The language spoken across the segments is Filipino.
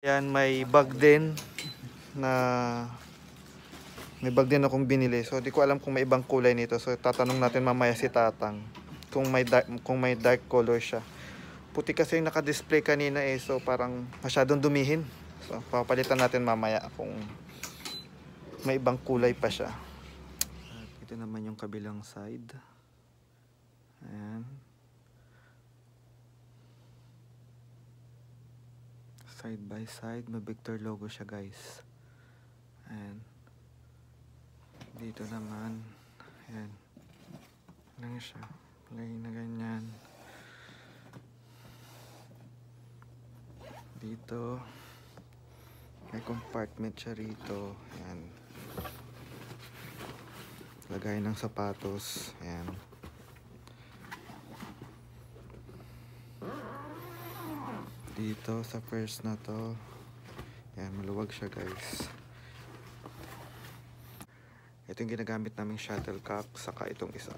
Yan, na may bag din akong binili. So di ko alam kung may ibang kulay nito. So tatanong natin mamaya si Tatang kung may dark color siya. Puti kasi yung naka-display kanina eh. So parang masyadong dumihin. So papalitan natin mamaya kung may ibang kulay pa siya. At ito naman yung kabilang side. Ayan. Side by side, may Victor logo siya guys. Ayan. Dito naman, ayan. Lang siya. Lagay na ganyan. Dito, may compartment siya rito. Ayan. Lagay ng sapatos. Ayan. Dito sa first na to. Ayan, maluwag siya guys. Ito yung ginagamit naming shuttlecock, saka itong isa.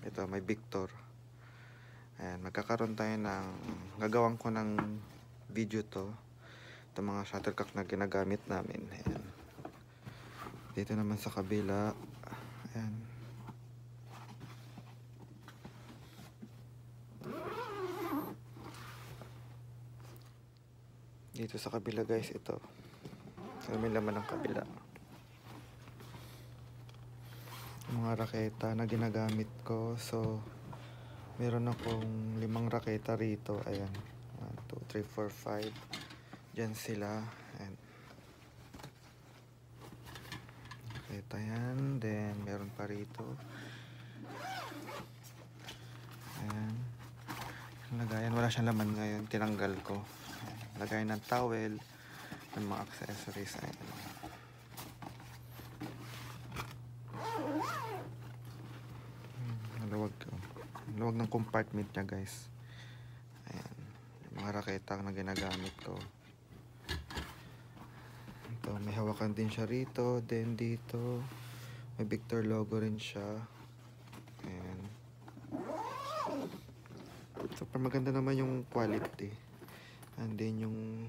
Ito, may Victor. Ayan, magkakaroon tayo ng, gagawin ko ng video to. Ito mga shuttlecock na ginagamit namin. Ayan. Dito naman sa kabila. Ayan. Dito sa kabila guys, ito. So, may laman ng kabila. Mga raketa na ginagamit ko. So meron akong 5 raketa rito. Ayan, 1, 2, 3, 4, 5. Diyan sila. Ayan. Raketa yan. Then meron pa rito. Ayan. Lagayan, wala siyang laman ngayon, tinanggal ko. Ayan. Lagayan ng towel, ng mga accessories. Ayan. Luwag ng compartment niya guys. Ayan, yung mga raketa na ginagamit ko. Ito, may hawakan din siya rito. Then dito may Victor logo rin siya. Ayan. Super maganda naman yung quality. And then yung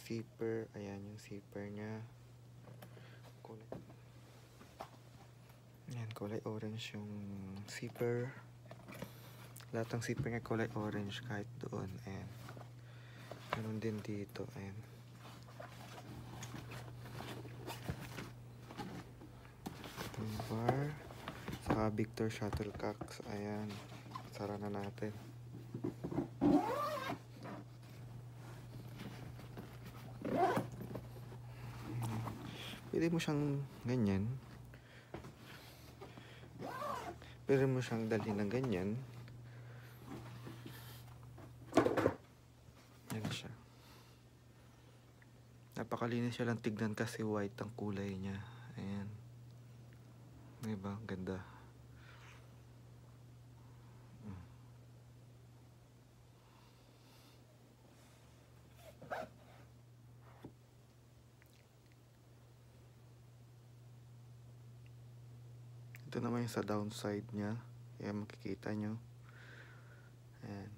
zipper. Ayan yung zipper niya. Ayan, kulay orange yung zipper. Lahat ng zipper niya kulay orange kahit doon. Ayan. Ganun din dito. Ayan. Itong bar. Saka Victor shuttlecock. So, ayan. Sara na natin. Pwede mo siyang ganyan. Pwede mo siyang dalhin ng ganyan. Yan siya. Napakalinis siya lang tignan kasi white ang kulay niya. Ayan. Diba? Ganda. Ito naman yung sa downside niya. Ayan, makikita nyo. Ayan.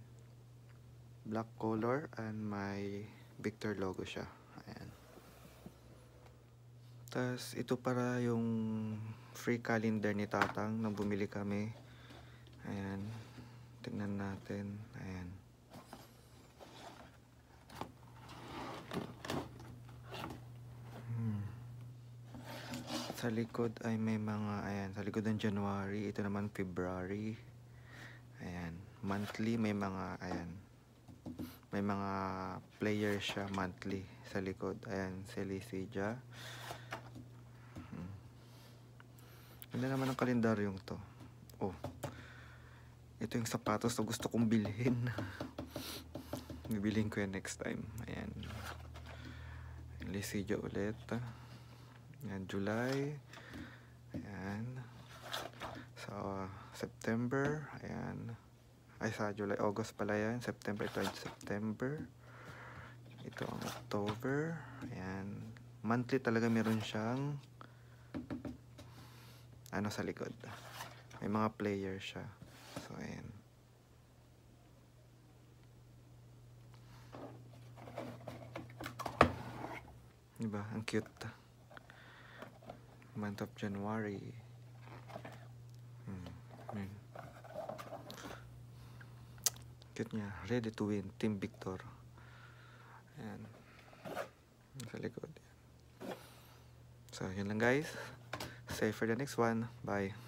Black color and may Victor logo siya. Ayan. Tapos ito para yung free calendar ni Tatang nang bumili kami. Ayan. Tingnan natin. Ayan. Sa likod ay may mga, ayan, sa likod ng January, ito naman February. Ayan, monthly may mga, ayan, may mga player siya monthly sa likod. Ayan, Celestia. Ganda naman ang kalendaryong to. Oh, ito yung sapatos na gusto kong bilhin. Bibilhin ko yan next time. Ayan, Celestia ulit. Ayan, July. Ayan. So, September. Ayan. Ay, sa July, August pala yan. September, ito ay September. Ito ang October. Ayan. Monthly talaga meron siyang ano sa likod. May mga player siya. So, ayan. Diba? Ang cute. Month of January. Ayan. Cute niya. Ready to win. Team Victor. Ayan. Sa likod. So, yun lang guys. Save for the next one. Bye.